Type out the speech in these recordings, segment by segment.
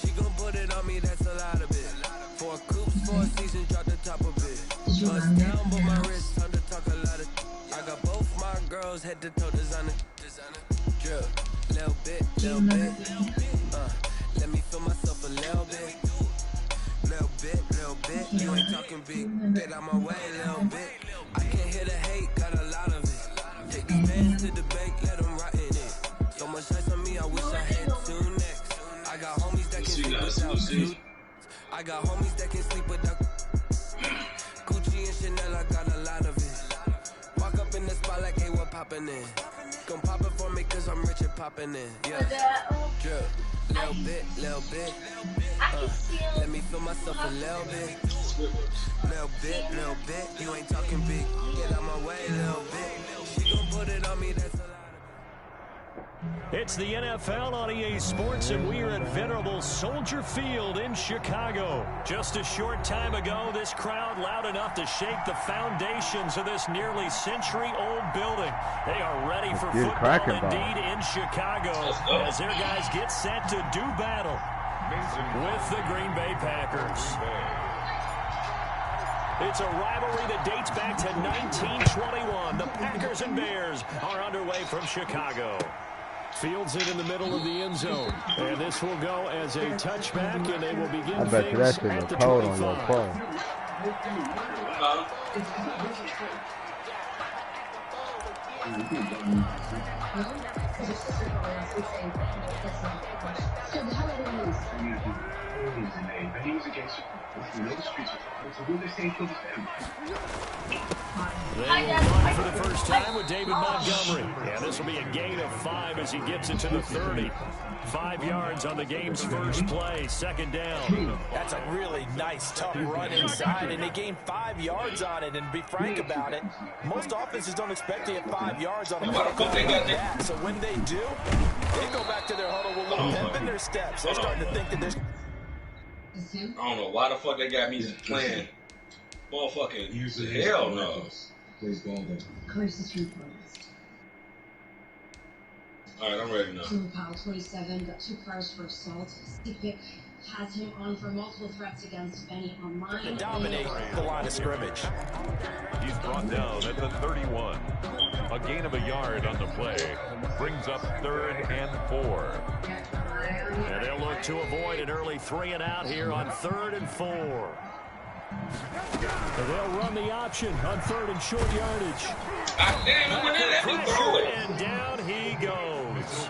She gon' put it on me, that's a lot of it. 4 coops, 4 seasons, drop the top of it. Bust down, but my wrist, time to talk a lot of. I got both my girls head to toe designer. Drip, little bit, little bit. Let me feel myself a little bit. Little bit. You ain't talking big. Get out my way, little bit. I can't hear the hate, got a lot of it. Take these bands to the bank, let them rot in it. So much ice on me, I wish I had 2 necks. I got homies that can sleep without 2. I got homies that can sleep without Gucci and Chanel, I got a lot of it. Walk up in the spot like, hey, what poppin' in? Gon' pop it for me cause I'm rich and poppin' in. Yeah, drip, little bit. Let me feel myself a little bit. Little bit. You ain't talking big. Get out my way, little bit. She gon' put it on me, that's a lot. It's the NFL on EA Sports, and we are at venerable Soldier Field in Chicago. Just a short time ago, this crowd loud enough to shake the foundations of this nearly century-old building. They are ready for football indeed in Chicago as their guys get set to do battle with the Green Bay Packers. It's a rivalry that dates back to 1921. The Packers and Bears are underway from Chicago. Fields it in the middle of the end zone. And this will go as a touchback, and they will begin things at the 25. They will run for the first time with David Montgomery. Yeah, this will be a gain of 5 as he gets into the 30. 5 yards on the game's first play, second down. That's a really nice, tough run inside, and they gained 5 yards on it. And to be frank about it, most offenses don't expect to get 5 yards on a play like that. So when they do, they go back to their huddle with a little pep in their steps. They're starting to think that there's... I don't know why the fuck they got me playing motherfucking hell no. Alright, I'm ready now. Powell, 27, got 2 cars for assault. Pick has him on for multiple threats against Benny online. To dominate the line of scrimmage. He's brought down at the 31. A gain of a yard on the play brings up 3rd and 4. And they'll look to avoid an early 3 and out here on 3rd and 4. And they'll run the option on 3rd and short yardage. And down he goes.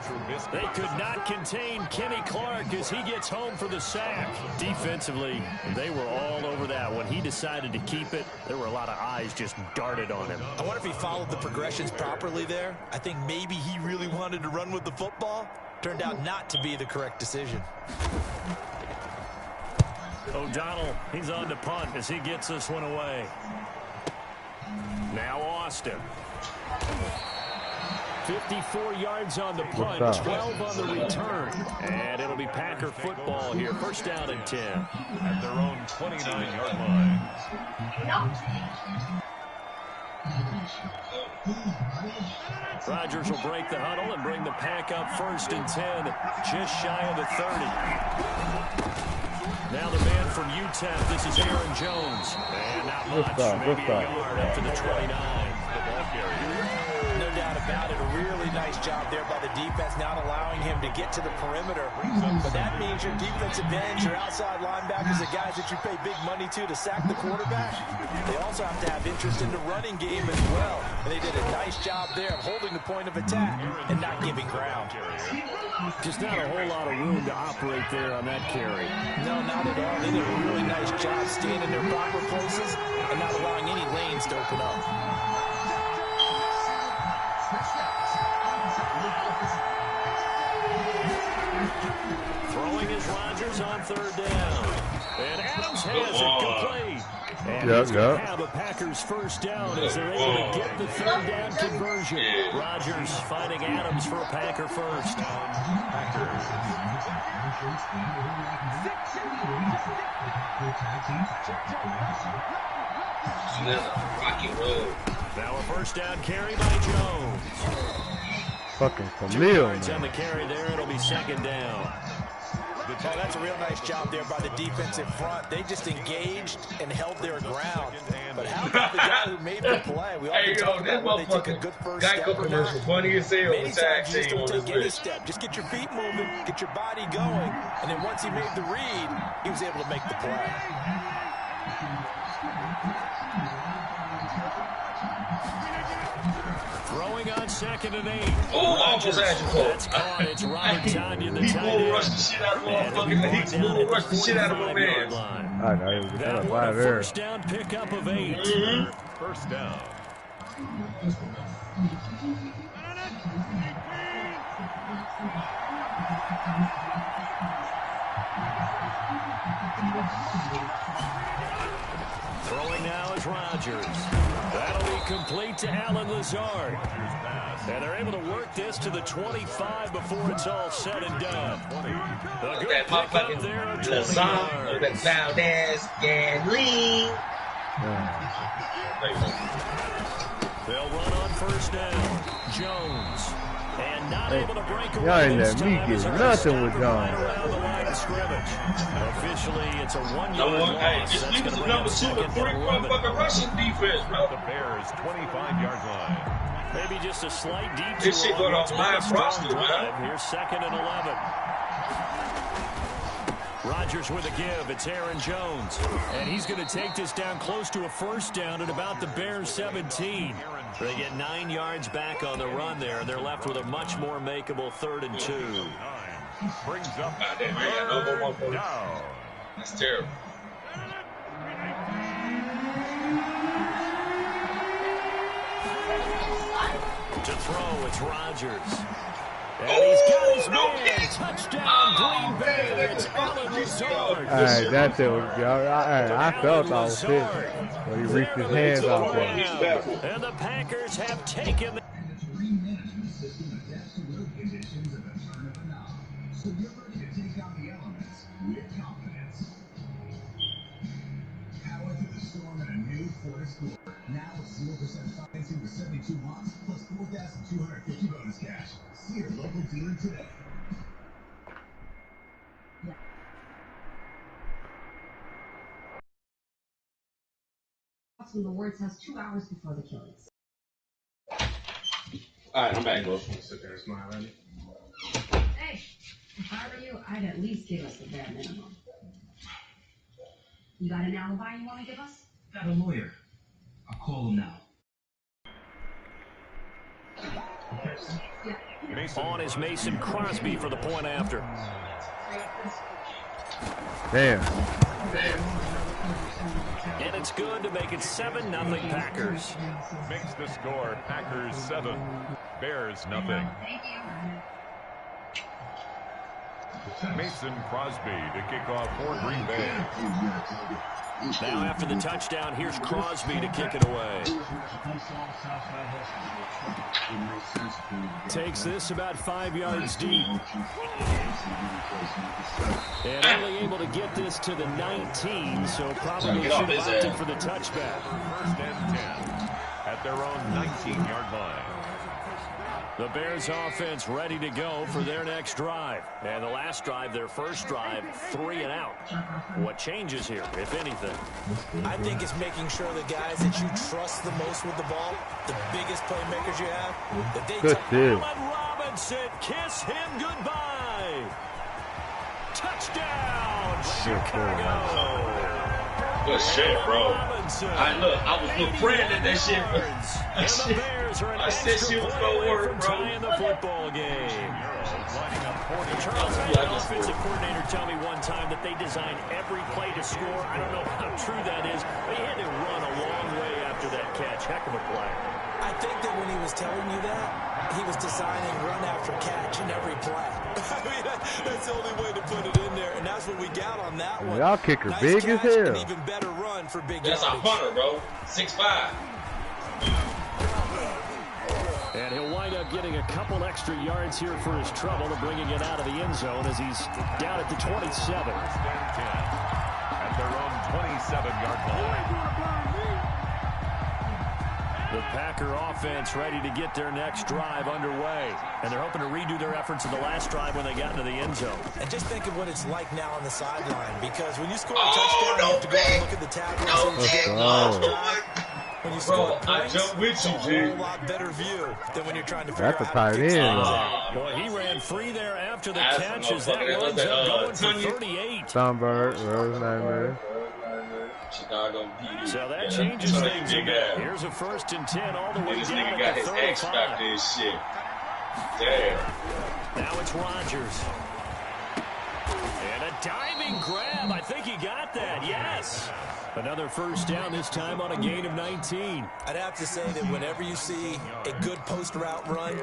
They could not contain Kenny Clark as he gets home for the sack. Defensively, they were all over that. When he decided to keep it, there were a lot of eyes just darted on him. I wonder if he followed the progressions properly there. I think maybe he really wanted to run with the football. Turned out not to be the correct decision. O'Donnell, he's on to punt as he gets this one away. Now Austin. 54 yards on the punt, 12 on the return. And it'll be Packer football here. First down and 10. At their own 29-yard line. Rodgers will break the huddle and bring the Pack up 1st and 10, just shy of the 30. Now the man from UTEP, this is Aaron Jones. And not much, maybe a yard up to the 29. The ball carrier. No doubt about it, a really nice job there by the defense, not allowing him to get to the perimeter. But that means your defensive ends, your outside linebackers, the guys that you pay big money to sack the quarterback, they also have to have interest in the running game as well. And they did a nice job there of holding the point of attack and not giving ground. Just not a whole lot of room to operate there on that carry. No, not at all. They did a really nice job staying in their proper places and not allowing any lanes to open up. Throwing is Rodgers on 3rd down. And Adams has it complete. And he's going to have a Packers first down as they're able to get the 3rd down conversion. Rodgers finding Adams for a Packer first. Rocky road. Now a first down carry by Jones. Fucking 2 Khalil, yards man. on the carry there. It'll be second down. Oh, that's a real nice job there by the defensive front. They just engaged and held their ground. But how about the guy who made the play? We often talk about when they take a good first step or not. Funny as hell. Many times you just don't take any step. Just get your feet moving, get your body going, and then once he made the read, he was able to make the play. Throwing on 2nd and 8. Oh, almost That's caught. It's Robert Tonyan, the tight end. He rushed the shit out of motherfucking. He rushed the shit out of my man. I know it was That one a first down pickup of 8. First down. Throwing now is Rodgers. That'll be complete to Alan Lazard. And they're able to work this to the 25 before it's all said and done. A good pickup there of 20 yards. Valdez, Ganley. They'll run on first down. Jones. And not able to break away. Y'all ain't this let me time get as a nothing with right Jones. around the line of scrimmage. Officially, it's a 1 yard loss. Hey, just leave us a number 2 or 3 motherfucking rushing defense, bro. The Bears 25-yard line. Maybe just a slight detour. This shit going off live roster, man. Here's 2nd and 11. Rodgers with a give. It's Aaron Jones. And he's going to take this down close to a first down at about the Bears 17. They get 9 yards back on the run there, and they're left with a much more makeable 3rd and 2. Brings up Goddamn, I ain't got no more motherfuckers. down. That's terrible. To throw, it's Rodgers. And he's got his man. Touchdown, Green Bay. It's Alan Lazard. All right, that's it. I felt I was hit, but he reached his hands out for it. And the Packers have taken the Now it's 0% financing with 72 months plus 4,250 bonus cash. See your local dealer today. From the Words has 2 hours before the killings. Alright, I'm back, bro. Sit there and smile at me. Hey, if I were you, I'd at least give us the bare minimum. You got an alibi you want to give us? Got a lawyer. I'll call him now. on is Mason Crosby for the point after. Damn. And it's good to make it 7-0 Packers. Makes the score Packers 7, Bears nothing. Mason Crosby to kick off for Green Bay. Now after the touchdown, here's Crosby to kick it away. Takes this about 5 yards deep. And only able to get this to the 19, so probably should have opted for the touchback. First and 10 at their own 19-yard line. The Bears offense ready to go for their next drive. And the last drive, their first drive, 3 and out. What changes here, if anything? I think it's making sure the guys that you trust the most with the ball, the biggest playmakers you have, that they Good deal. Allen Robinson, kiss him goodbye. Touchdown, Chicago. Good shit, bro. I was praying that shit. And the Bears are an extra shit was point gonna away work, from bro. tying the football game. Charles, I had an offensive coordinator tell me one time that they designed every play to score. I don't know how true that is, but he had to run a long way after that catch. Heck of a play. I think that when he was telling you that, he was designing run after catch in every play. I mean, that's the only way to put it in there, and that's what we got on that one. Y'all kicker Nice big as catch, hell. An even better run for big That's a yardage. hunter, bro. 6'5". And he'll wind up getting a couple extra yards here for his trouble of bringing it out of the end zone as he's down at the 27. First and 10 at their own 27-yard line. The Packer offense ready to get their next drive underway. And they're hoping to redo their efforts in the last drive when they got into the end zone. And just think of what it's like now on the sideline. Because when you score a touchdown, you have to go and look at the tackle and see when you score points, it's a whole lot better view than when you're trying to figure out how to fix things. Boy, he ran free there after the catch as that runs up going for 38. Sunbird, whatever his name is. Chicago PD. So that changes things a bit. Here's a 1st and 10 all the way this down nigga at got the his 35. X factor and shit. Damn. Now it's Rodgers. And a diving grab. I think he got that. Yes. Another 1st down, this time on a gain of 19. I'd have to say that whenever you see a good post route run,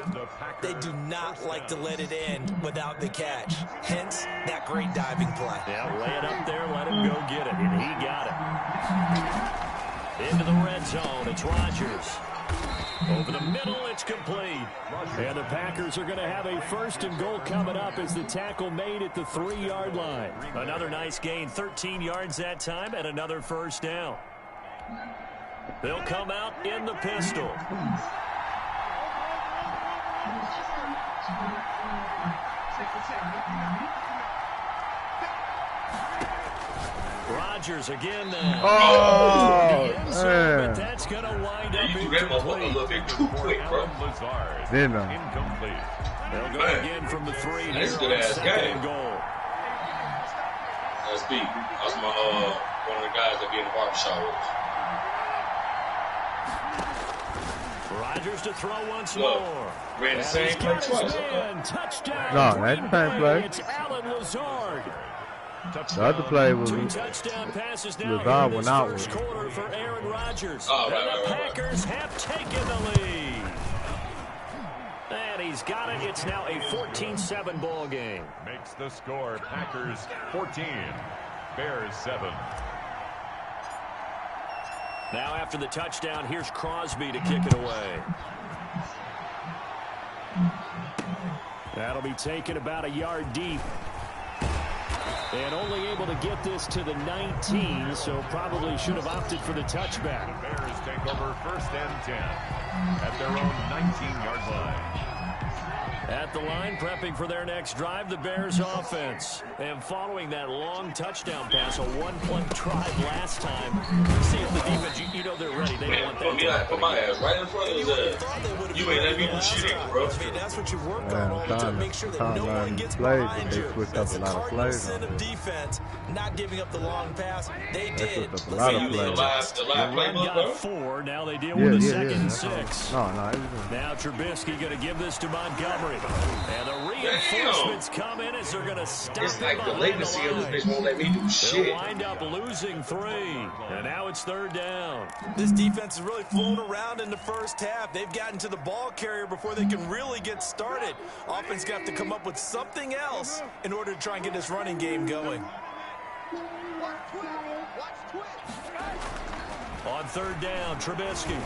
they do not like to let it end without the catch. Hence, that great diving play. Yeah, lay it up there, let him go get it, and he got it. Into the red zone, it's Rodgers. Over the middle, it's complete. And the Packers are going to have a 1st and goal coming up as the tackle made at the 3-yard line. Another nice gain, 13 yards that time, and another 1st down. They'll come out in the pistol. Rodgers again now. Oh, man. That's going to wind up incomplete. Didn't know. Incomplete. They'll go again from the 3 here That's good on ass 2nd game. and goal. That's B. That's my one of the guys that be in the barbershop with. Rodgers to throw once Look, more. ran the same play twice. Touchdown. No, that's the same play. It's Alan Lazard. The other play was 2 touchdown passes now Lazard in went this out first with. quarter for Aaron Rodgers. Oh, and right. the Packers have taken the lead. And he's got it. It's now a 14-7 ball game. Makes the score Packers 14, Bears 7. Now after the touchdown, here's Crosby to kick it away. That'll be taken about a yard deep. And only able to get this to the 19, so probably should have opted for the touchback. The Bears take over 1st and 10 at their own 19-yard line. At the line, prepping for their next drive, the Bears offense. And following that long touchdown pass, a one-play drive last time. See if the defense, you know they're ready. They don't want that. Put my ass right in front of his ass. You ain't let me do shit, bro. I mean, that's what you work on all the time. Make sure that no one gets behind you. That's the cardinal sin of defense, not giving up the long pass. They did. The live playbook, bro. Got 4. Now they deal with a 2nd and 6. No. Now Trubisky going to give this to Montgomery. And the reinforcements come in as they're going to stop It's like the behind latency of this bitch won't let me do shit. They'll wind up losing 3. And now it's 3rd down. This defense is really flown around in the first half. They've gotten to the ball carrier before they can really get started. Offense got to come up with something else in order to try and get this running game going. On 3rd down, Trubisky.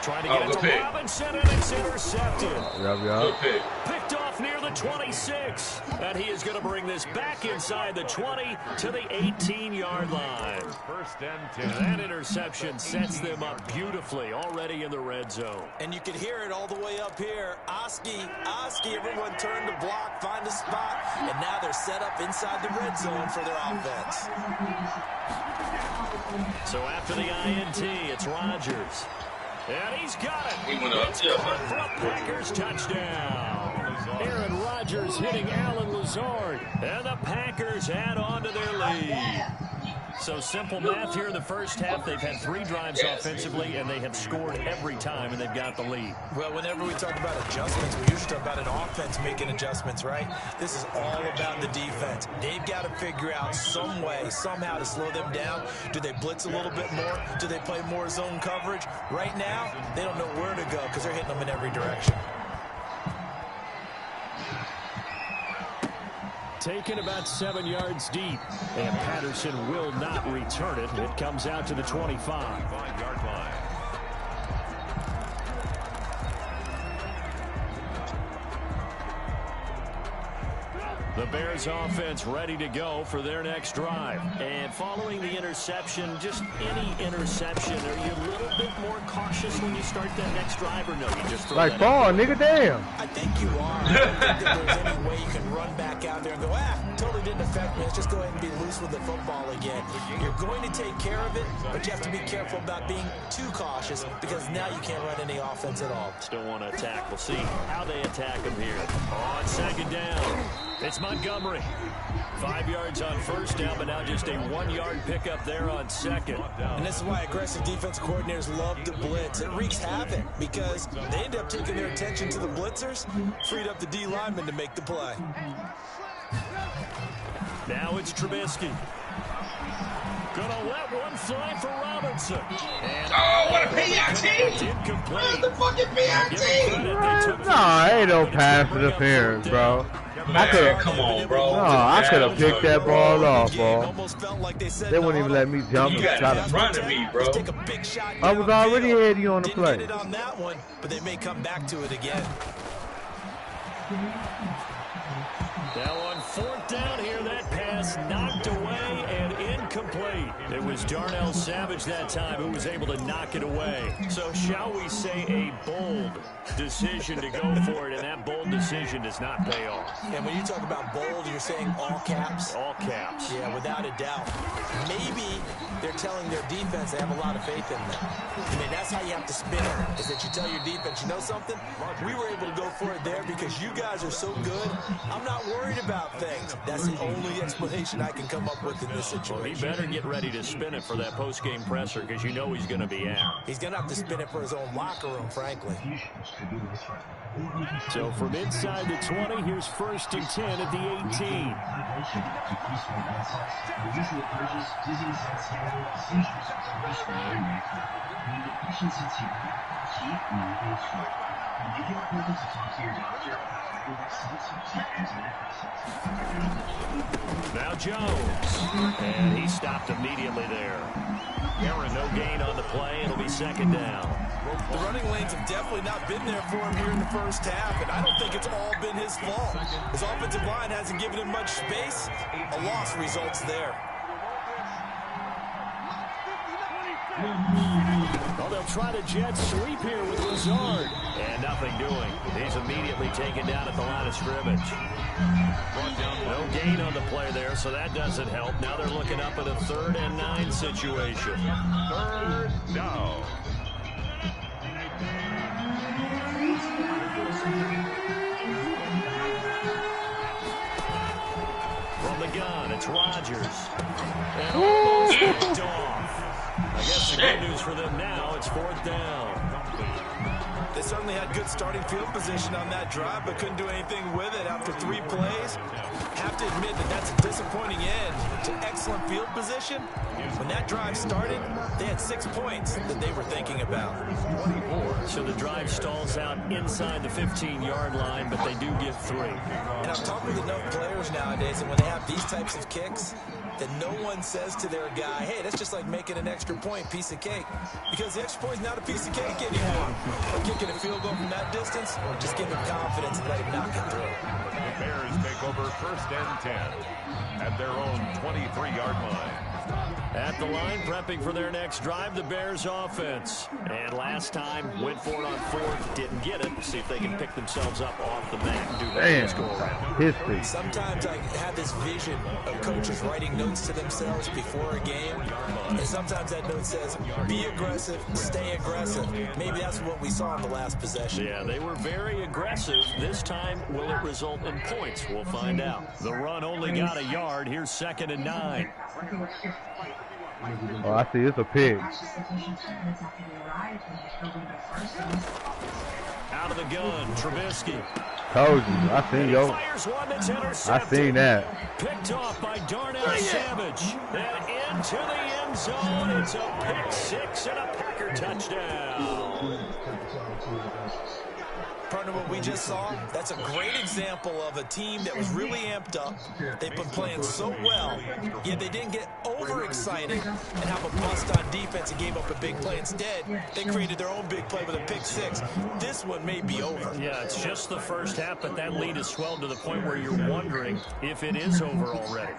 Trying to get it to pick. Robinson, and it's intercepted. Good pick. Picked off near the 26. And he is going to bring this back inside the 20 to the 18-yard line. 1st and 10. That interception sets them up beautifully already in the red zone. And you can hear it all the way up here. Oski, everyone turned to block, find a spot, and now they're set up inside the red zone for their offense. So after the INT, it's Rodgers. And he's got it. He went up. For a Packers touchdown. Aaron Rodgers hitting Alan Lazard. And the Packers add on to their lead. So simple math here in the first half. They've had 3 drives offensively, and they have scored every time, and they've got the lead. Well, whenever we talk about adjustments, we usually talk about an offense making adjustments, right? This is all about the defense. They've got to figure out some way, somehow to slow them down. Do they blitz a little bit more? Do they play more zone coverage? Right now, they don't know where to go because they're hitting them in every direction. Taken about 7 yards deep, and Patterson will not return it. It comes out to the 25. 5-yard line. The Bears offense ready to go for their next drive. And following the interception, just any interception, are you a little bit more cautious when you start that next drive or no? You just throw like ball, nigga, damn. I think you are. I don't think that there's any way you can run back out there and go, totally didn't affect me. Let's just go ahead and be loose with the football again. You're going to take care of it, but you have to be careful about being too cautious because now you can't run any offense at all. Still want to attack. We'll see how they attack him here. On second down, it's Montgomery. 5 yards on first down, but now just a 1-yard pickup there on second. And this is why aggressive defense coordinators love to blitz. It wreaks havoc because they end up taking their attention to the blitzers, freed up the D lineman to make the play. Now it's Trubisky. Gonna let one fly for Robinson. And what a PIT! What the fucking PIT? No, ain't no pass interference, bro. Come on, bro. No, I could have picked that ball off, bro. They wouldn't even let me jump You and try got in to. front of me, bro. I was already ahead of you on the play. Didn't get it on that one, but they may come back to it again. Now on fourth down here, that pass knocked away and incomplete. It was Darnell Savage that time who was able to knock it away. So shall we say a bold decision to go for it, and that bold decision does not pay off. And when you talk about bold, you're saying all caps? All caps. Yeah, without a doubt. Maybe they're telling their defense they have a lot of faith in them. I mean, that's how you have to spin it, is that you tell your defense, you know something? We were able to go for it there because you guys are so good. I'm not worried about things. That's the only explanation I can come up with in this situation. Well, he better get ready to spin it for that post-game presser because you know he's going to be out. He's going to have to spin it for his own locker room, frankly. So from inside the 20, here's 1st and 10 at the 18. Now Jones, and he stopped immediately there. Aaron, no gain on the play. It'll be 2nd down. The running lanes have definitely not been there for him here in the first half, and I don't think it's all been his fault. His offensive line hasn't given him much space. A loss results there. Well, they'll try to jet sweep here with Lazard. And nothing doing. He's immediately taken down at the line of scrimmage. No gain on the play there, so that doesn't help. Now they're looking up at a 3rd and 9 situation. 3rd down. From the gun, it's Rodgers. And almost picked off. I guess the good news for them now, it's 4th down. They certainly had good starting field position on that drive, but couldn't do anything with it after 3 plays. Have to admit that that's a disappointing end to excellent field position. When that drive started, they had 6 points that they were thinking about. 24. So the drive stalls out inside the 15-yard line, but they do get 3. And I'm talking with enough players nowadays, and when they have these types of kicks, that no one says to their guy, hey, that's just like making an extra point, piece of cake. Because the extra point is not a piece of cake anymore. Or kicking a field goal from that distance, just give him confidence and let him knock it through. The Bears take over 1st and 10 at their own 23-yard line. At the line, prepping for their next drive, the Bears offense. And last time, went for it on 4th, didn't get it. See if they can pick themselves up off the mat and do that next go around. History. Sometimes I have this vision of coaches writing notes to themselves before a game. And sometimes that note says, be aggressive, stay aggressive. Maybe that's what we saw in the last possession. Yeah, they were very aggressive. This time, will it result in points? We'll find out. The run only got a yard. Here's 2nd and 9. Oh, I see. It's a pick. Out of the gun, Trubisky. Told you. I seen yo. I seen that. Picked off by Darnell Savage. And into the end zone. It's a pick 6 and a Packer touchdown. Partner, what we just saw, that's a great example of a team that was really amped up. They've been playing so well, yet they didn't get overexcited and have a bust on defense and gave up a big play. Instead, they created their own big play with a pick six. This one may be over. Yeah, it's just the first half, but that lead has swelled to the point where you're wondering if it is over already.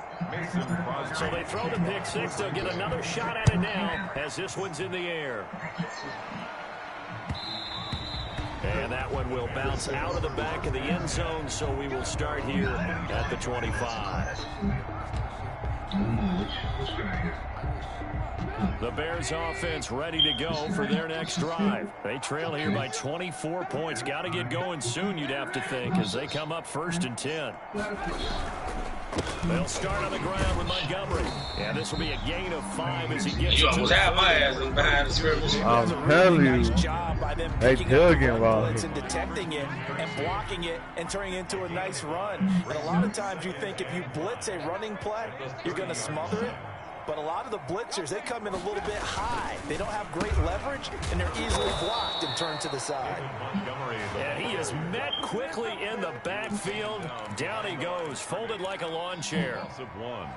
So they throw the pick six. They'll get another shot at it now as this one's in the air. And that one will bounce out of the back of the end zone, so we will start here at the 25. The Bears offense ready to go for their next drive. They trail here by 24 points. Got to get going soon, you'd have to think, as they come up 1st and 10. They'll start on the ground with Montgomery. Yeah, this will be a gain of 5 as he gets You it to almost had my ass behind the scrimmage. I'm telling you, they tugging while and detecting it and blocking it and turning it into a nice run. And a lot of times you think if you blitz a running play, you're going to smother it. But a lot of the blitzers, they come in a little bit high. They don't have great leverage, and they're easily blocked and turned to the side. Yeah, he is met quickly in the backfield. Down he goes, folded like a lawn chair.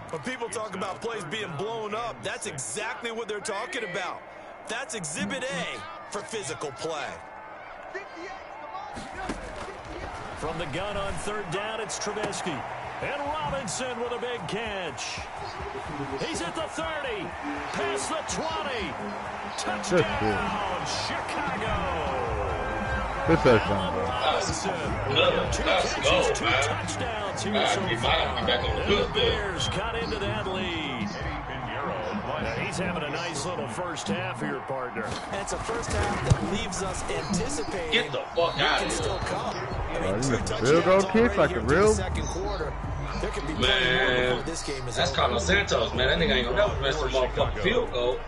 When people talk about plays being blown up, that's exactly what they're talking about. That's Exhibit A for physical play. From the gun on 3rd down, it's Trubisky. And Robinson with a big catch. He's at the 30. Past the 20. Touchdown, Chicago. Good touchdown, bro. Let's go, Two man. touchdowns here so far. The Bears got into that lead. Now he's having a nice little first half here, partner. And it's a first half that leaves us anticipating Get the fuck out can of still here. come. I You mean, 2 missed a touchdowns field goal kick already like here a through real. the second quarter. There could be plenty more Man, before this game is that's over. Carlos Santos, man. That nigga ain't gonna never miss a motherfucking field goal.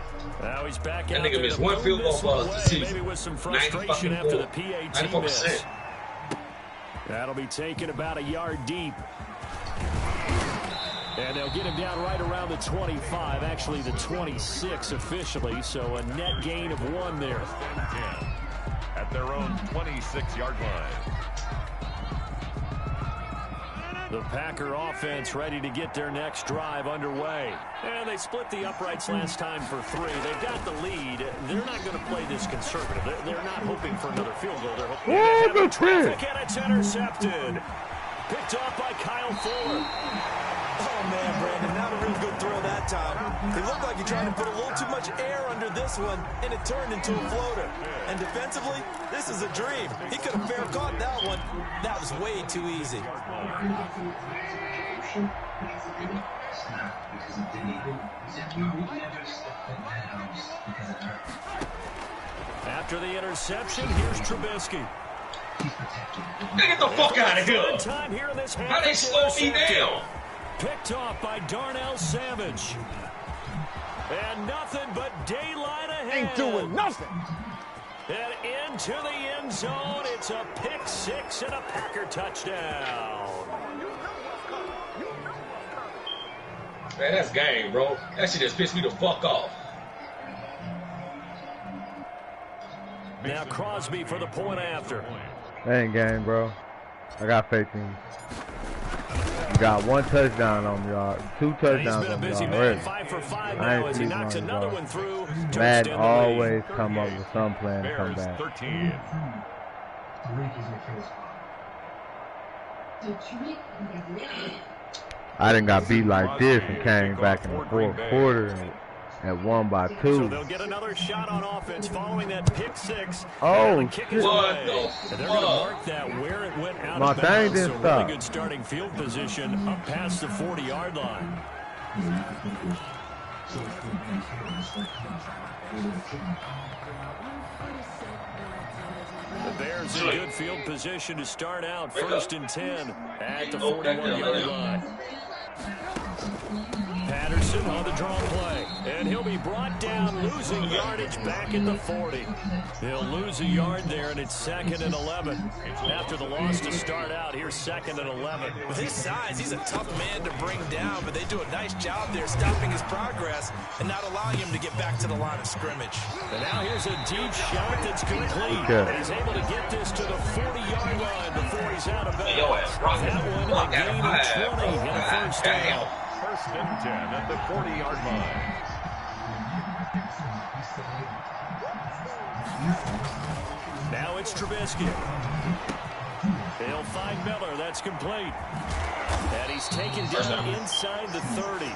Now he's back That out nigga there missed to one move field goal this for us one this away, season. maybe with some frustration after the PAT miss. 94%. That'll be taken about a yard deep. And they'll get him down right around the 25, actually the 26 officially, so a net gain of 1 there. At their own 26-yard line. The Packer offense ready to get their next drive underway. And they split the uprights last time for 3. They've got the lead. They're not going to play this conservative. They're not hoping for another field goal. They're hoping to have traffic, and it's intercepted. Picked off by Kyle Fuller. Oh, man, Brandon, not a real good throw that time. It looked like he tried to put a little too much air under this one, and it turned into a floater. And defensively, this is a dream. He could have fair caught that one. That was way too easy. After the interception, here's Trubisky. Get the fuck out of here. Time here in this half. How they slow me down? Picked off by Darnell Savage. And nothing but daylight ahead. Ain't doing nothing. And into the end zone. It's a pick 6 and a Packer touchdown. Man, that's game, bro. That shit just pissed me the fuck off. Now Crosby for the point after. That ain't game, bro. I got faith in you. You got 1 touchdown on me, y'all. 2 touchdowns on me already. 5 for 5 I now ain't as he knocks sleeping another on one through. Madden always come up with some plan to come Bears back. 13. I done got beat like this and came back in the 4th quarter and won by 2. So they'll get another shot on offense following that pick 6. Oh, the kick is what away. the And they're going to mark that where it went out My of thing bounds. didn't So stop. really good starting field position up past the 40-yard line. The Bears in good field position to start out 1st and 10 at the 41-yard line. Patterson on the draw play. And he'll be brought down, losing yardage back at the 40. He'll lose a yard there, and it's 2nd and 11. After the loss to start out, here's 2nd and 11. With his size, he's a tough man to bring down, but they do a nice job there stopping his progress and not allowing him to get back to the line of scrimmage. And now here's a deep shot that's complete. And he's able to get this to the 40-yard line before he's out of bounds. That one, a gain of 20 and a first down. 1st and 10 at the 40-yard line. Now it's Trubisky. He'll find Miller. That's complete. And he's taken down inside the 30.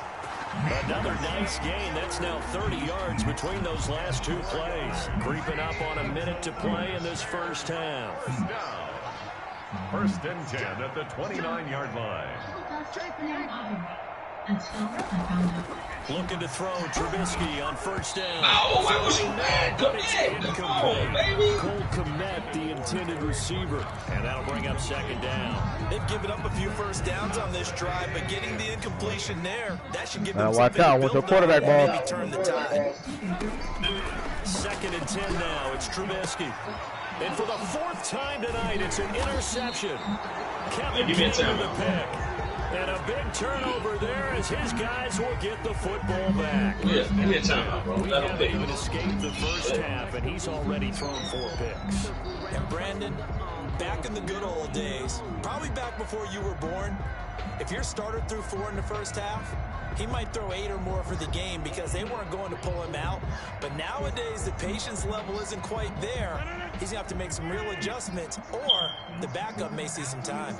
Another nice gain. That's now 30 yards between those last 2 plays. Creeping up on a minute to play in this first half. Now, 1st and 10 at the 29-yard line. Looking to throw Trubisky on first down. Oh, I was mad. Come on, baby. Cole Kmet, the intended receiver. And that'll bring up 2nd down. They've given up a few first downs on this drive, but getting the incompletion there, that should give them watch out. What's the quarterback ball? Maybe turn the tide. 2nd and 10 now. It's Trubisky. And for the 4th time tonight, it's an interception. Kevin King with the pick. And a big turnover there as his guys will get the football back. Yeah, give me a timeout, bro. We haven't even escaped the first half, and he's already thrown 4 picks. And Brandon, back in the good old days, probably back before you were born, if your starter threw 4 in the first half, he might throw 8 or more for the game because they weren't going to pull him out. But nowadays, the patience level isn't quite there. He's going to have to make some real adjustments, or the backup may see some time.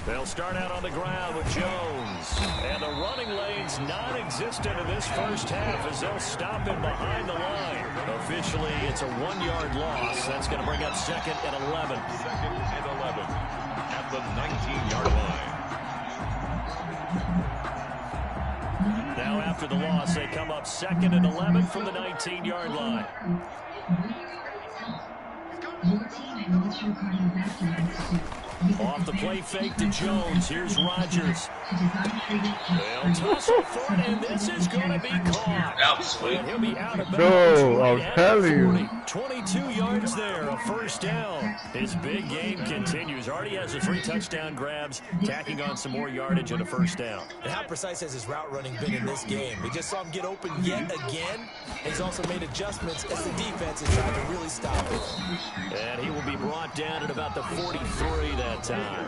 They'll start out on the ground with Jones. And the running lane's non-existent in this first half as they'll stop him behind the line. Officially, it's a 1-yard loss. That's going to bring up 2nd and 11. 2nd and 11 at the 19-yard line. Now after the loss, they come up 2nd and 11 from the 19-yard line. Off the play fake to Jones. Here's Rodgers. They'll toss it for it, and this is going to be caught. And he'll be out of bounds. No, I'll tell you. 22 yards there, a first down. His big game continues. Already has the 3 touchdown grabs, tacking on some more yardage and a first down. And how precise has his route running been in this game? We just saw him get open yet again. And he's also made adjustments as the defense is trying to really stop him. And he will be brought down at about the 43 that time.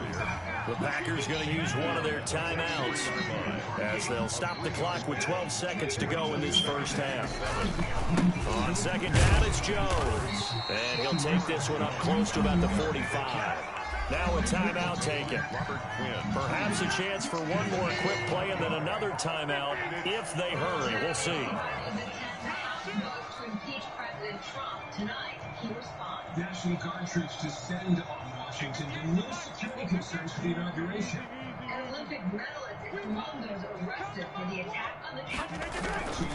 The Packers going to use one of their timeouts as they'll stop the clock with 12 seconds to go in this first half. On 2nd down, it's Jones. And he'll take this one up close to about the 45. Now a timeout taken. Perhaps a chance for one more quick play and then another timeout if they hurry. We'll see. National Guard troops descend on Washington and no security concerns for the inauguration. An Olympic medalist is among those arrested for the attack on the Capitol.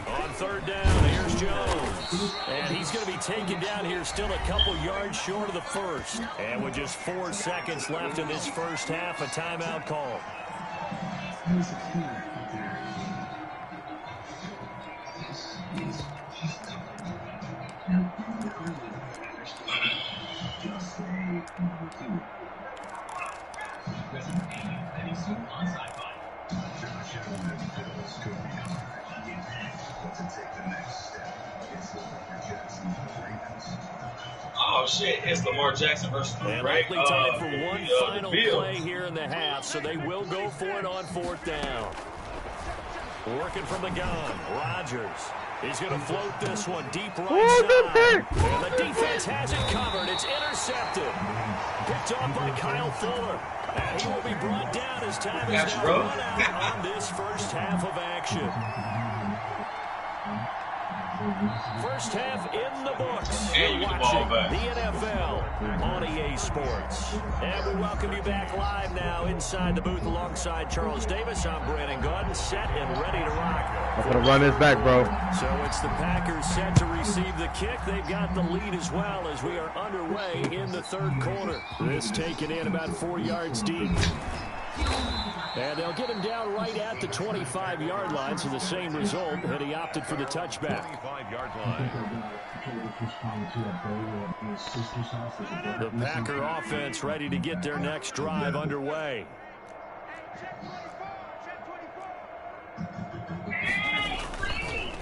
On 3rd down, here's Jones. And he's going to be taken down here still a couple yards short of the first. And with just 4 seconds left in this first half, a timeout call. Oh shit, it's Lamar Jackson versus And likely time for one final play here in the half, so they will go for it on 4th down. Working from the gun, Rodgers. He's going to float this one deep right side. And the defense has it covered. It's intercepted. Picked off by Kyle Fuller. And he will be brought down as time is now run out on this first half of action. First half in the books. You're watching the NFL on EA Sports. And we welcome you back live now inside the booth alongside Charles Davis. I'm Brandon Gordon, set and ready to rock. I'm going to run this back, bro. So it's the Packers set to receive the kick. They've got the lead as well as we are underway in the 3rd quarter. This taken in about 4 yards deep. And they'll get him down right at the 25-yard line, so the same result, and he opted for the touchback. 25-yard line. The Packer offense ready to get their next drive underway.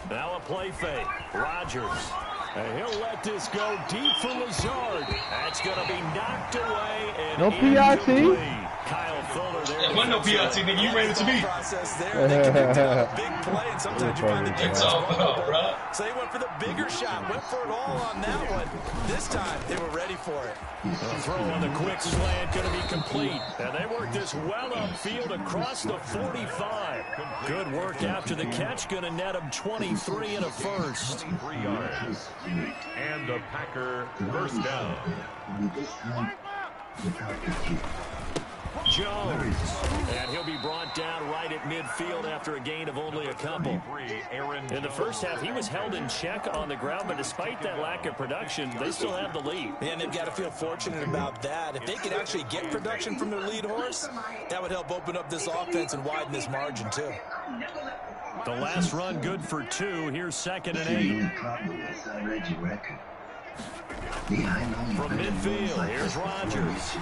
Now a play fake. Rodgers. And he'll let this go deep for Lazard. That's going to be knocked away. And no PIT. Kyle Fuller there. There wasn't no PIT, nigga. You ran into me. Process there. They can do a big play, and sometimes you find the It's all about, bro. So they went for the bigger shot, went for it all on that one. This time, they were ready for it. The throw on the quick slant going to be complete. And they work this well upfield across the 45. Good work after the catch. Going to net him 23 and a first. 3 yards. And the Packer first down. Jones. And he'll be brought down right at midfield after a gain of only a couple. In the first half, he was held in check on the ground, but despite that lack of production, they still have the lead. And they've got to feel fortunate about that. If they could actually get production from their lead horse, that would help open up this offense and widen this margin, too. The last run good for 2. Here's 2nd and 8. From midfield, here's Rodgers.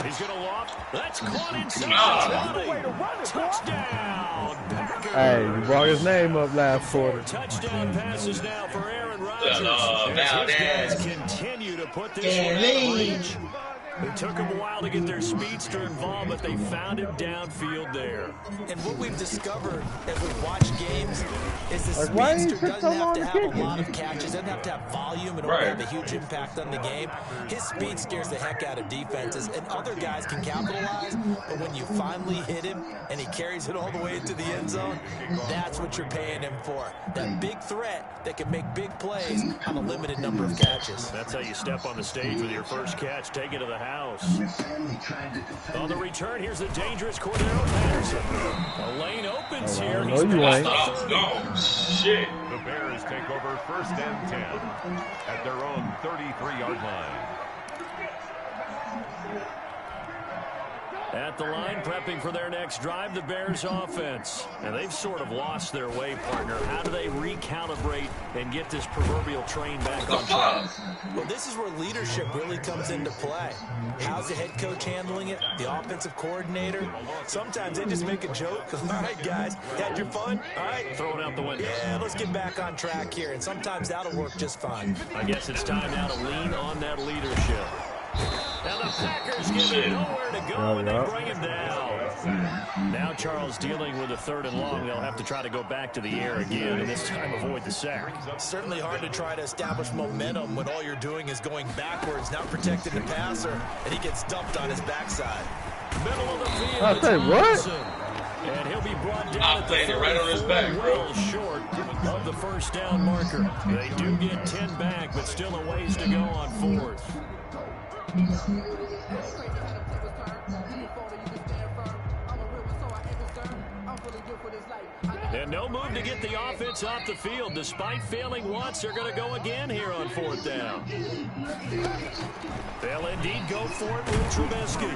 He's going to loft. That's caught inside the 20. Touchdown, Packers. Hey, you brought his name up last quarter. Touchdown passes now for Aaron Rodgers. As his guys continue to put this one out of reach. It took them a while to get their speedster involved, but they found him downfield there. And what we've discovered as we watch games is the speedster doesn't have to have a lot of catches, doesn't have to have volume in order to have a huge impact on the game. His speed scares the heck out of defenses, and other guys can capitalize, but when you finally hit him and he carries it all the way into the end zone, that's what you're paying him for. That big threat that can make big plays on a limited number of catches. That's how you step on the stage with your first catch. Take it to the house. On the return, here's the dangerous Cordero Patterson. A lane opens here. No, you ain't. Oh, shit. The Bears take over 1st and 10 at their own 33-yard line. At the line, prepping for their next drive, the Bears offense. And they've sort of lost their way, partner. How do they recalibrate and get this proverbial train back on track? Well, this is where leadership really comes into play. How's the head coach handling it? The offensive coordinator? Sometimes they just make a joke. All right, guys, had your fun? All right. Throw it out the window. Yeah, let's get back on track here. And sometimes that'll work just fine. I guess it's time now to lean on that leadership. Now the Packers give it nowhere to go, and they bring him down. Now Charles dealing with a 3rd and long. They'll have to try to go back to the air again, and this time avoid the sack. Certainly hard to try to establish momentum when all you're doing is going backwards, not protecting the passer, and he gets dumped on his backside. Middle of the field. I say what? And he'll be brought down at the it right on his back, bro. well short of the first down marker. They do get 10 back, but still a ways to go on 4th. And no move to get the offense off the field. Despite failing once, they're going to go again here on 4th down. They'll indeed go for it with Trubisky.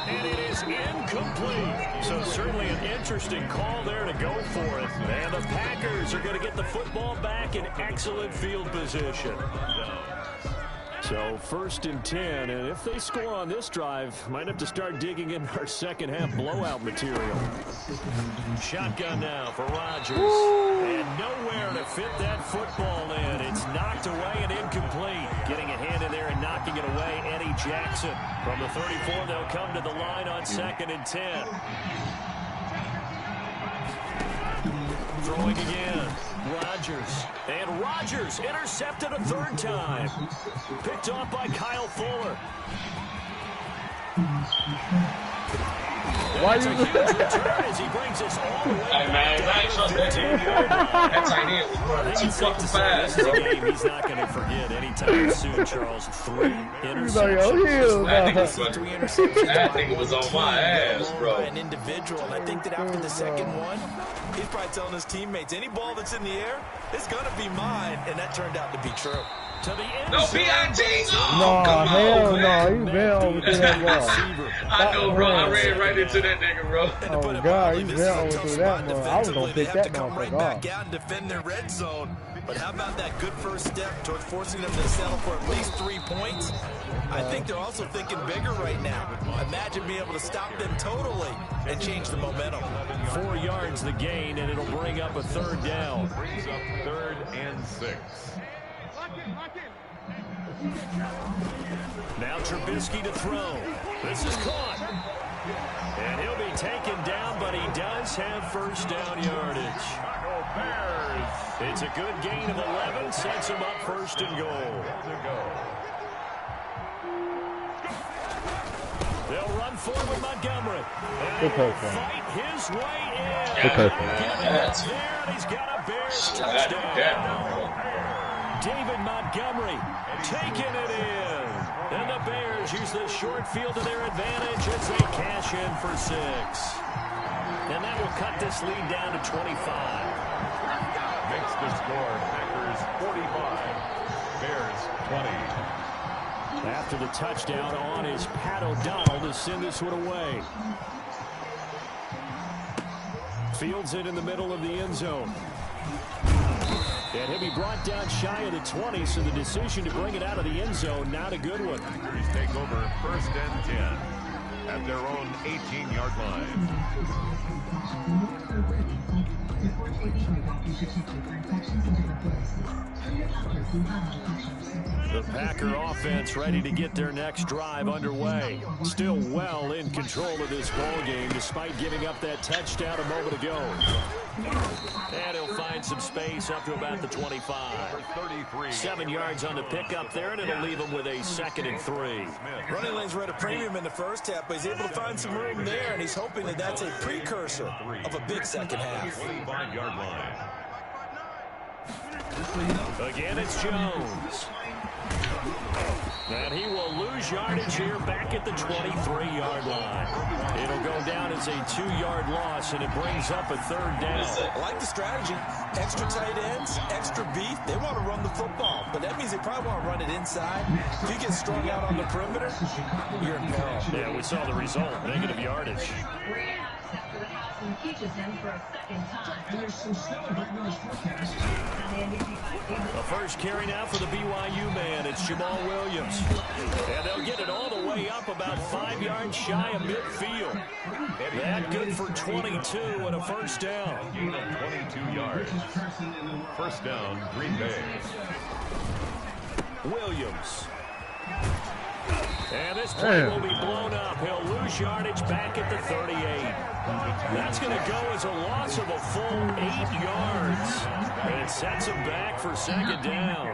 And it is incomplete. So certainly an interesting call there to go for it. And the Packers are going to get the football back in excellent field position. So 1st and 10, and if they score on this drive, might have to start digging in our second half blowout material. Shotgun now for Rodgers. And nowhere to fit that football in. It's knocked away and incomplete. Getting a hand in there and knocking it away, Eddie Jackson. From the 34, they'll come to the line on 2nd and 10. Throwing again. Rodgers. And Rodgers intercepted a 3rd time. Picked off by Kyle Fuller. Why you as he brings us all the way Hey, man, I ain't trust that dude. That tight end was running too fucking fast, this is bro. a game he's not going to forget anytime soon, Charles. 3 interceptions. That nigga was on my ass, bro. By an individual, and I think that after the second one, he's probably telling his teammates, any ball that's in the air, it's going to be mine, and that turned out to be true. To the end No, zone. P.I.T. Oh, No, come on, hell man. no. You been over to that ball. I know, bro. I ran right into that nigga, bro. Oh, God. You been over to that one. I was going to pick that motherfucker off. Back out and defend their red zone. But how about that good first step towards forcing them to settle for at least 3 points? I think they're also thinking bigger right now. Imagine being able to stop them totally and change the momentum. 4 yards the gain, and it'll bring up a 3rd down. Brings up 3rd and 6. Now Trubisky to throw. This is caught. And he'll be taken down, but he does have first down yardage. It's a good gain of 11, sets him up 1st and goal. They'll run forward with Montgomery. And he'll fight his way in. He's got a Bears touchdown. David Montgomery taking it in. And the Bears use the short field to their advantage as they cash in for 6. And that will cut this lead down to 25. Makes the score Packers 45, Bears 20. After the touchdown on is Pat O'Donnell to send this one away. Fields it in the middle of the end zone. And he'll be brought down shy of the 20, so the decision to bring it out of the end zone, not a good one. Packers take over 1st and 10 at their own 18-yard line. The Packer offense ready to get their next drive underway. Still well in control of this ball game despite giving up that touchdown a moment ago. And he'll find some space up to about the 25. 7 yards on the pickup there, and it'll leave him with a 2nd and 3. Running lanes were at a premium in the first half, but he's able to find some room there, and he's hoping that that's a precursor of a big second half. 25-yard line. Again, it's Jones. And he will lose yardage here back at the 23-yard line. It'll go down as a 2-yard loss, and it brings up a 3rd down. I like the strategy. Extra tight ends, extra beef. They want to run the football, but that means they probably want to run it inside. If you get strung out on the perimeter, you're in peril. Yeah, we saw the result, negative yardage. Teaches him for a 2nd time. The first carry now for the BYU man. It's Jamal Williams. And they'll get it all the way up about 5 yards shy of midfield. That good for 22 and a 1st down. 22 yards. 1st down, Green Bay. Williams. And this play will be blown up. He'll lose yardage back at the 38. That's going to go as a loss of a full 8 yards. And it sets him back for 2nd down.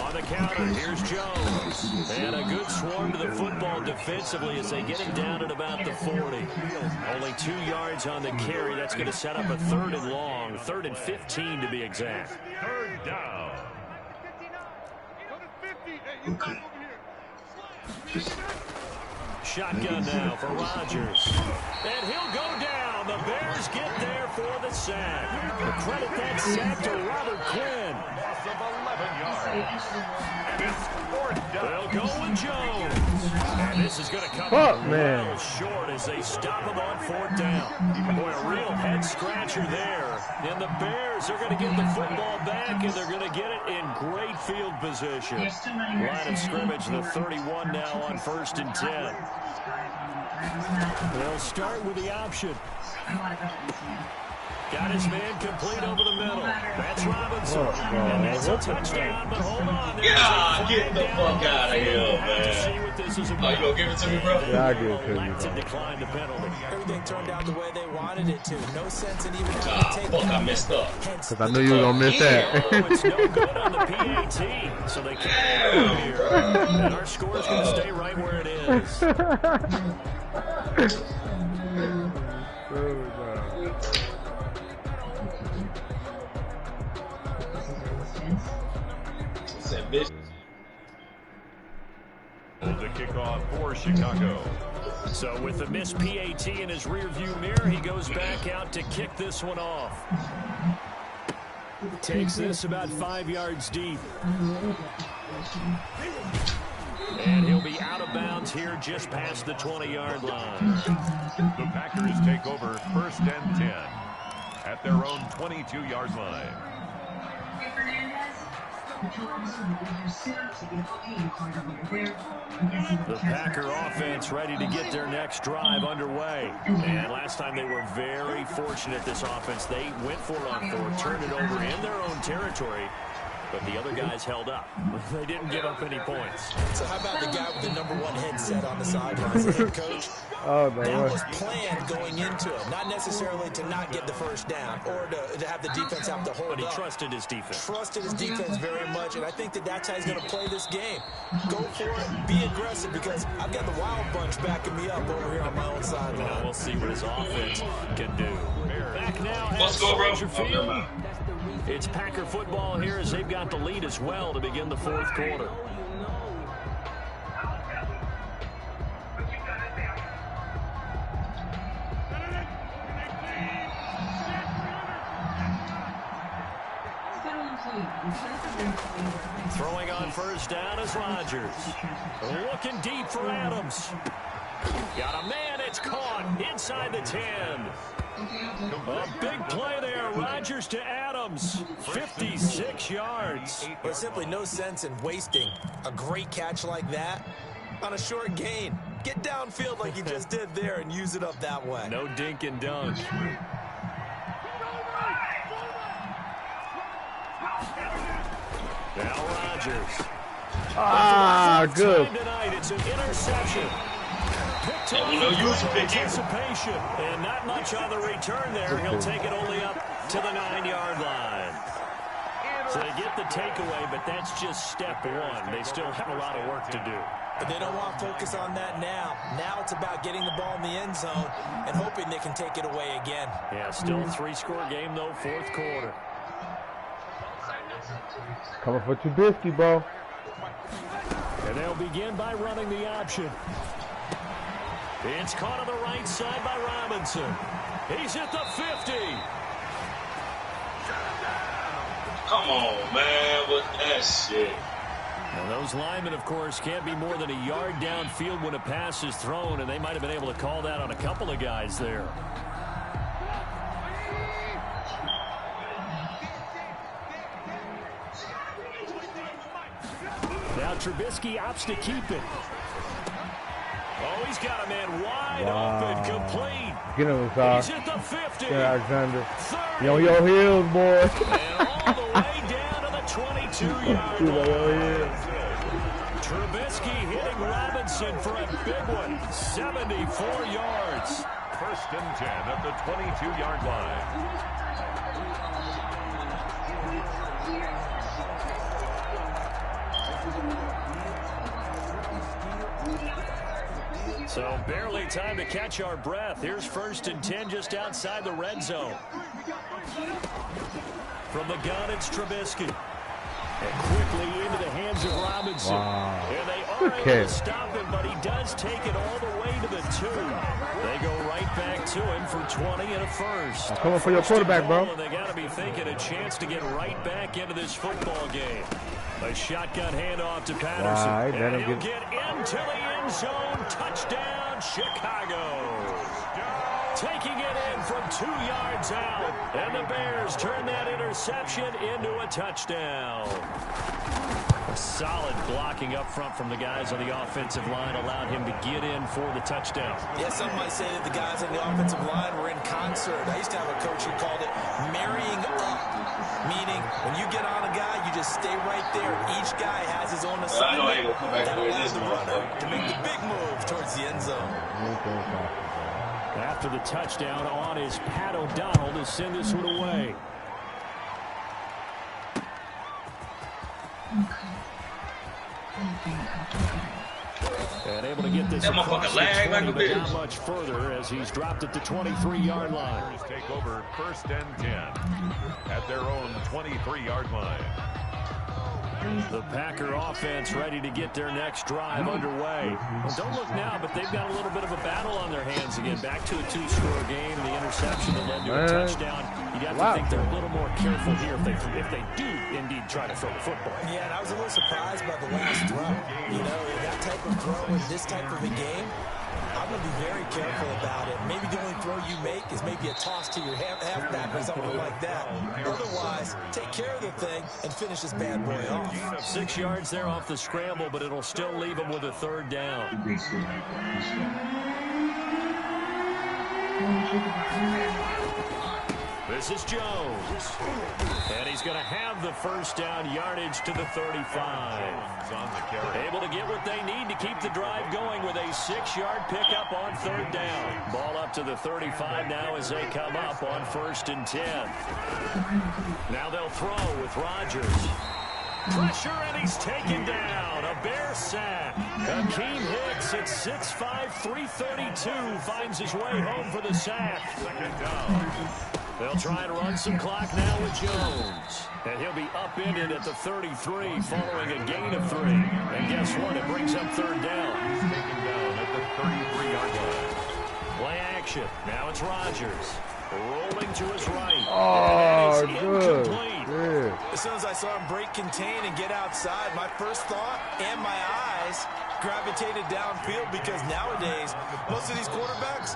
On the counter, here's Jones. And a good swarm to the football defensively as they get him down at about the 40. Only 2 yards on the carry. That's going to set up a 3rd and long. 3rd and 15 to be exact. 3rd down. Shotgun now for Rodgers. And he'll go down. The Bears get there for the sack. The credit that sack to Robert Quinn. Loss of 11 yards. And it's 4th down. They'll go with Jones. And this is going to come real short as they stop him on 4th down. Boy, a real head scratcher there. And the Bears are going to get the football back, and they're going to get it in great field position. Line of scrimmage, the 31 now on 1st and 10. They'll start with the option. Got his man complete over the middle. That's Robinson. And that's a touchdown, but hold on. Yeah, get the fuck out of here, man. See what this is about. Oh, you gonna give it to me, bro? Yeah, I give it to you, To decline the penalty. Everything turned out the way they wanted it to. No sense in even having to take fuck, I messed up. Because I knew you were going to miss that. It's no good on the PAT, so they can't here. And our score's going to stay right where it is. The kickoff for Chicago. So with the missed PAT in his rearview mirror, he goes back out to kick this one off. Takes this about 5 yards deep. And he'll be out of bounds here just past the 20-yard line. The Packers take over 1st and 10 at their own 22-yard line. The Packer offense ready to get their next drive underway. And last time they were very fortunate, this offense. They went for it on 4, turned it over in their own territory, but the other guys held up. They didn't give up any points. So how about the guy with the #1 headset on the sidelines, the head coach? Oh, that was planned going into it. Not necessarily to not get the first down or to have the defense have to hold up. But he trusted his defense. Trusted his defense very much, and I think that's how he's going to play this game. Go for it. Be aggressive, because I've got the Wild Bunch backing me up over here on my own sideline. Now we'll see what his offense can do. Back now at Let's go, bro. Soldier Field. It's Packer football here as they've got the lead as well to begin the 4th quarter. Throwing on first down is Rodgers. Looking deep for Adams. Got a man, it's caught inside the 10. A big play there, Rodgers to Adams, 56 yards. There's simply no sense in wasting a great catch like that on a short gain. Get downfield like you just did there and use it up that way. No dink and dunk. Now Rodgers. Good. Tonight, it's an interception. Picked up anticipation, and not much on the return there. He'll take it only up to the 9-yard line. So they get the takeaway, but that's just step 1. They still have a lot of work to do. But they don't want to focus on that now. Now it's about getting the ball in the end zone and hoping they can take it away again. Yeah, still a 3-score game, though, 4th quarter. Coming for Trubisky, bro. And they'll begin by running the option. It's caught on the right side by Robinson. He's at the 50. Come on, man, with that shit. And those linemen, of course, can't be more than a yard downfield when a pass is thrown, and they might have been able to call that on a couple of guys there. Now Trubisky opts to keep it. Oh, he's got a man wide open, complete. Get him, He's at the 50. Yeah, Alexander. You on your heels, boy. And all the way down to the 22-yard line. Trubisky hitting Robinson for a big one. 74 yards. 1st and 10 at the 22-yard line. So barely time to catch our breath. Here's 1st and 10 just outside the red zone. From the gun, it's Trubisky. And quickly into the hands of Robinson. And they are able to stop him, but he does take it all the way to the 2. They go right back to him for 20 and a first. Coming for your quarterback, bro. And they got to be thinking a chance to get right back into this football game. A shotgun handoff to Patterson. And he'll get into the end zone. Touchdown, Chicago. Taking it in from 2 yards out. And the Bears turn that interception into a touchdown. A solid blocking up front from the guys on the offensive line allowed him to get in for the touchdown. Yeah, some might say that the guys on the offensive line were in concert. I used to have a coach who called it marrying up, meaning when you get on a guy, you just stay right there. Each guy has his own assignment that allows the runner to make the big move towards the end zone. After the touchdown on is Pat O'Donnell to send this one away. And able to get this across the 20, but not much further as he's dropped it to 23-yard line. Take over 1st and 10 at their own 23-yard line. The Packer offense ready to get their next drive underway. Well, don't look now, but they've got a little bit of a battle on their hands again. Back to a 2-score game, the interception that led to a touchdown. You'd have to think they're a little more careful here if they do indeed try to throw the football. Yeah, and I was a little surprised by the last throw. You know, that type of throw in this type of a game, I'm going to be very careful about it. Maybe the only throw you make is maybe a toss to your halfback or something like that. Otherwise, take care of the thing and finish this bad boy off. 6 yards there off the scramble, but it'll still leave him with a third down. This is Jones. And he's going to have the first down, yardage to the 35. Able to get what they need to keep the drive going with a 6-yard pickup on third down. Ball up to the 35 now as they come up on 1st and 10. Now they'll throw with Rodgers. Pressure, and he's taken down. A Bear sack. Akeem Hicks at 6'5", 332 finds his way home for the sack. Second down. They'll try and run some clock now with Jones. And he'll be upended at the 33 following a gain of 3. And guess what? It brings up third down. He's taken down at the 33-yard line. Play action. Now it's Rodgers. Rolling to his right. Oh, good. As soon as I saw him break contain and get outside, my first thought and my eyes gravitated downfield, because nowadays, most of these quarterbacks,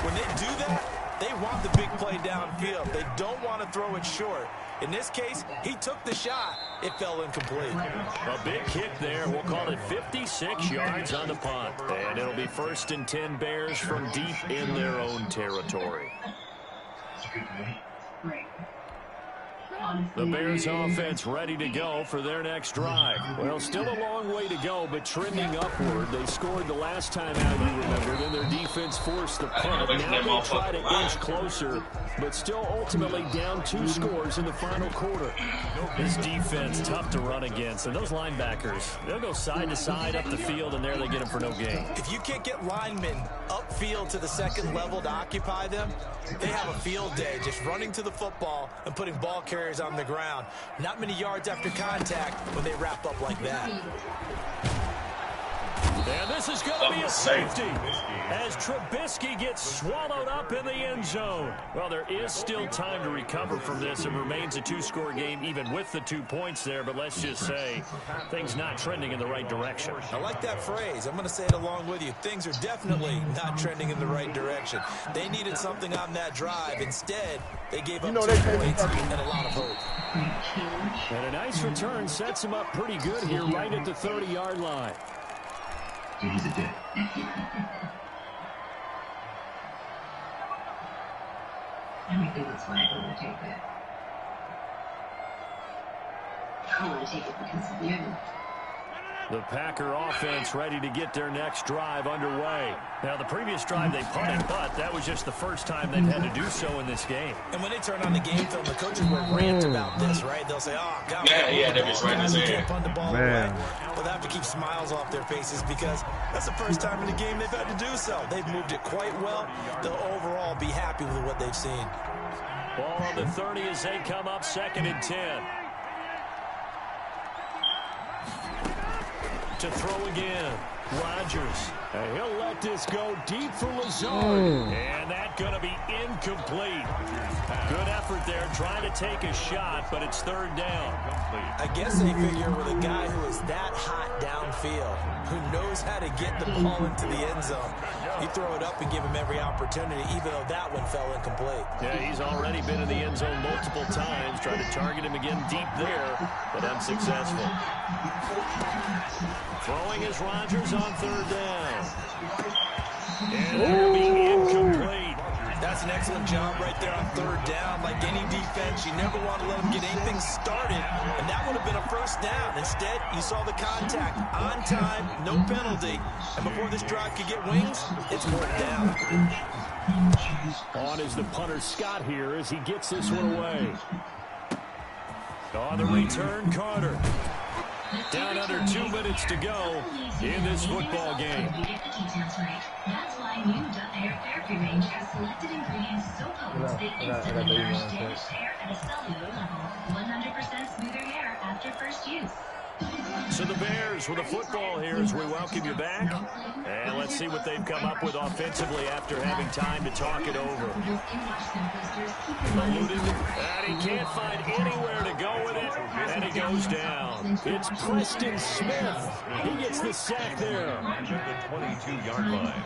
when they do that, they want the big play downfield. They don't want to throw it short. In this case, he took the shot. It fell incomplete. A big kick there. We'll call it 56 yards on the punt. And it'll be 1st and 10 Bears from deep in their own territory. The Bears offense ready to go for their next drive. Well, still a long way to go, but trending upward. They scored the last time out, you remember. Then their defense forced the punt. Now they try to inch closer, but still ultimately down 2 scores in the final quarter. This defense tough to run against, and those linebackers, they'll go side to side up the field, and there they get them for no gain. If you can't get linemen upfield to the second level to occupy them, they have a field day just running to the football and putting ball carriers on the ground. Not many yards after contact when they wrap up like that. And this is going to be a safety as Trubisky gets swallowed up in the end zone. Well, there is still time to recover from this. It remains a 2-score game even with the 2 points there, but let's just say things not trending in the right direction. I like that phrase. I'm going to say it along with you. Things are definitely not trending in the right direction. They needed something on that drive. Instead, they gave up 2 points and a lot of hope. And a nice return sets him up pretty good here right at the 30-yard line. He's a dick. I don't think that's why I don't want to take it. I want to take it because of you. The Packer offense ready to get their next drive underway. Now, the previous drive they punted, but that was just the first time they've had to do so in this game. And when they turn on the game film, the coaches will rant about this, right? They'll say, oh, God, yeah, they're just right they there. can't punt the ball away. But they have to keep smiles off their faces because that's the first time in the game they've had to do so. They've moved it quite well. They'll overall be happy with what they've seen. Ball on the 30 as they come up 2nd and 10. To throw again. Rodgers. And he'll let this go deep for Lazard. And that's going to be incomplete. Good effort there trying to take a shot, but it's 3rd down. I guess they figure with a guy who is that hot downfield, who knows how to get the ball into the end zone, you throw it up and give him every opportunity, even though that one fell incomplete. Yeah, he's already been in the end zone multiple times, trying to target him again deep there, but unsuccessful. Throwing is Rodgers on 3rd down. And it'll be incomplete. That's an excellent job right there on 3rd down. Like any defense, you never want to let them get anything started, and that would have been a 1st down. Instead, you saw the contact on time, no penalty, and before this drive could get wings, it's 4th down. On is the punter Scott here as he gets this one away. On the return, Carter. Down under 2 minutes to go in this football game. That's why new Dove Hair Therapy Range has selected ingredients so potent they instantly nourish damaged hair at a cellular level. 100% smoother hair after first use. So the Bears with a football here as we welcome you back. And let's see what they've come up with offensively after having time to talk it over. Eluded, and he can't find anywhere to go with it, and he goes down. It's Preston Smith. He gets the sack there. The 22-yard line.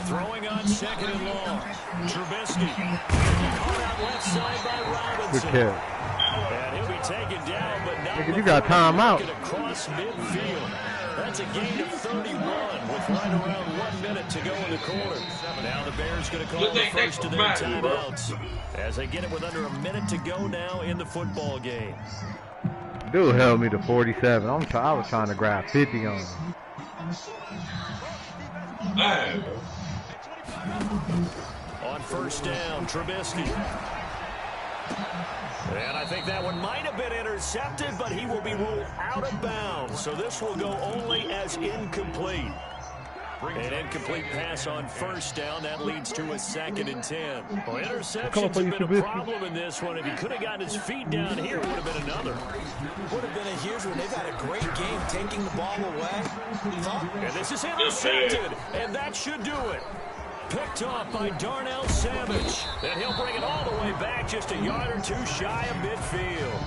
Throwing on second and long. Trubisky. Caught out left side by Robinson. Good kick. And he'll be taken down, but not Nigga, you got timeout. across midfield. That's a gain of 31 with right around 1 minute to go in the quarter. Now the Bears going to call the first of their timeouts as they get it with under a minute to go now in the football game. Dude held me to 47. I was trying to grab 50 on him. Man. On first down, Trubisky. And I think that one might have been intercepted, but he will be ruled out of bounds. So this will go only as incomplete. An incomplete pass on first down. That leads to a 2nd and 10. Well, interceptions have been a problem in this one. If he could have gotten his feet down here, it would have been another. Would have been a huge one. They've had a great game taking the ball away. And this is intercepted, and that should do it. Picked off by Darnell Savage. And he'll bring it all the way back just a yard or two shy of midfield.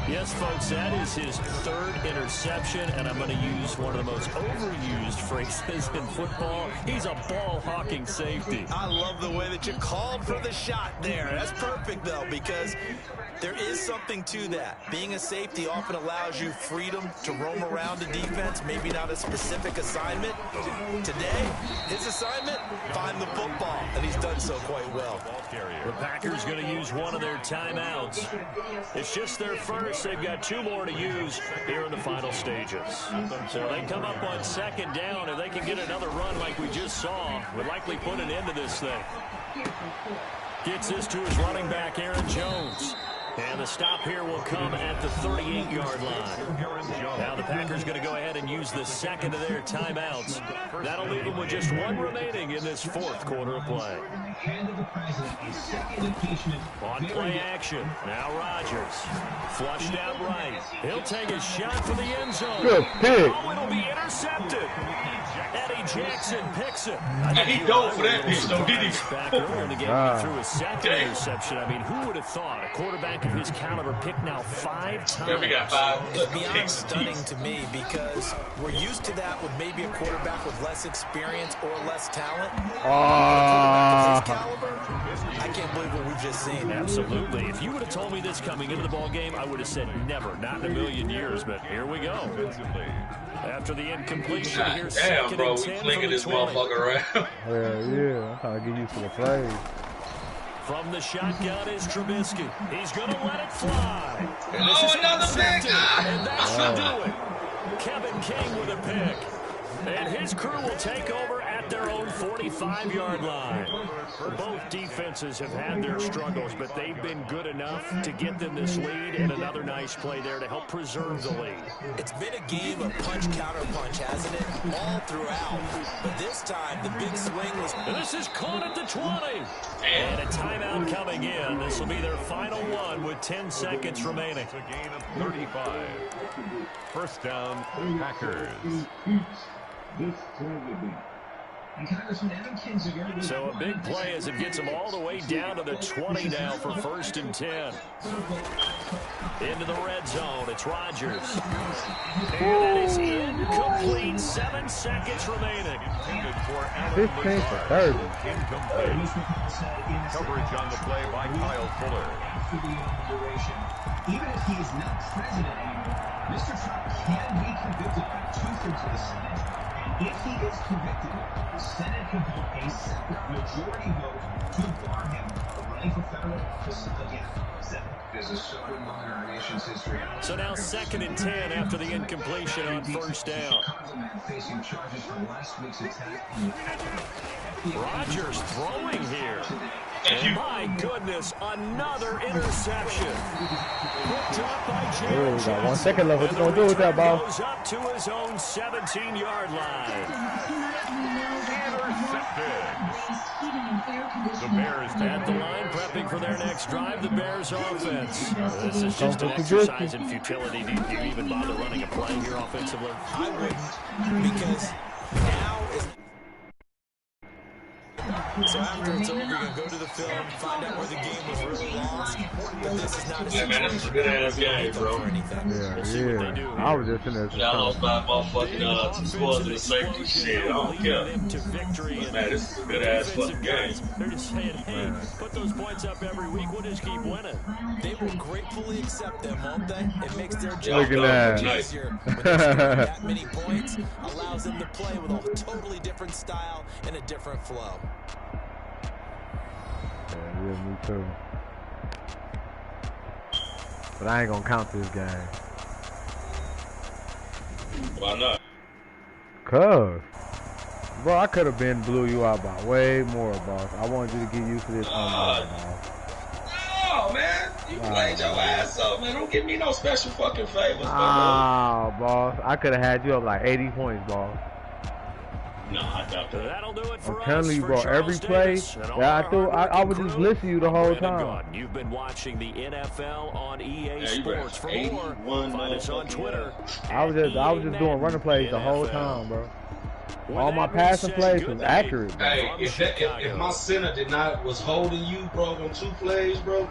Yes, folks, that is his 3rd interception, and I'm going to use one of the most overused phrases in football. He's a ball-hawking safety. I love the way that you called for the shot there. That's perfect, though, because there is something to that. Being a safety often allows you freedom to roam around the defense, maybe not a specific assignment. Today, his assignment, find the football, and he's done so quite well. The Packers going to use one of their timeouts. It's just their first. They've got 2 more to use here in the final stages. So they come up on 2nd down. If they can get another run like we just saw, would likely put an end to this thing. Gets this to his running back, Aaron Jones. And the stop here will come at the 38-yard line. Now the Packers going to go ahead and use the 2nd of their timeouts. That'll leave them with just 1 remaining in this 4th quarter of play. On play action, now Rodgers. Flushed out right. He'll take a shot for the end zone. Good pick. Oh, it'll be intercepted. Eddie Jackson picks it. And he dove for that pitch, though, did he? Back earlier in the game, he threw a 2nd interception. I mean, who would have thought a quarterback of his caliber picked now 5 times? Yeah, we got 5. It's beyond stunning to me because we're used to that with maybe a quarterback with less experience or less talent. A quarterback of his caliber, I can't believe what we've just seen. Absolutely. If you would have told me this coming into the ball game, I would have said never, not in a million years. But here we go. After the incompletion, here's damn, 2nd bro, and we 10 flinging this 20. motherfucker around. Yeah, I'm trying to get used to the plays. From the shotgun is Trubisky. He's going to let it fly. And this Oh, is another pick! intercepted. And that should do it. Kevin King with a pick. And his crew will take over at their own 45-yard line. Both defenses have had their struggles, but they've been good enough to get them this lead, and another nice play there to help preserve the lead. It's been a game of punch-counter-punch, hasn't it? All throughout. But this time, the big swing was... And this is caught at the 20. And a timeout coming in. This will be their final one with 10 seconds remaining. It's a gain of 35. First down, Packers. So a big play as it gets them all the way down to the 20 now for 1st and 10. Into the red zone, it's Rodgers. And that is incomplete. 7 seconds remaining. 15 for 30. Incomplete. Coverage on the play by Kyle Fuller. Even if he is not president anymore, Mr. Trump can be convicted by 2/3 of the Senate. And if he gets convicted, the Senate can vote a separate majority vote to bar him from running for federal office again. There's a sobering moment in our nation's history. So now 2nd and 10 after the incompletion on first down. Facing charges from last week's attack on the Rodgers throwing here. And my goodness, another interception. Picked up by Jared Got 1 second left. What you gonna do with that ball? Goes up to his own 17-yard line. The Bears At the line, prepping for their next drive, the Bears offense. This is just an exercise in futility. Do you even bother running a play here offensively? I wouldn't, because now is... So after it's over, you're going to go to the film, find out where the game was really lost. But this is not a Yeah, man, this is a good-ass game, bro. Yeah. I was just in there. Y'all lost by motherfucking 2 scores in the safety shit. I don't care. But, man, this is a good-ass fucking game. They're just saying, hey, put those points up every week. We'll just keep winning. They will gratefully accept them, won't they? It makes their Look job at that. easier. When they score that many points, allows them to play with a totally different style and a different flow. Yeah, me too. But I ain't gonna count this game. Why not? Cause, bro, I could have been blew you out by way more, boss. I wanted you to get used to this. Oh man, you played your ass up, man. Don't give me no special fucking favors, bro. Boss, I could have had you up like 80 points, boss. No, I doubt that. That'll do it for I'm telling you, bro, every play that I would just listen to you the whole time. You've been watching the NFL on EA Sports. For more, find us on Twitter. I was just doing running plays the whole time, bro. All my passing plays was accurate, bro. Hey, if my center was holding you, bro, on 2 plays, bro,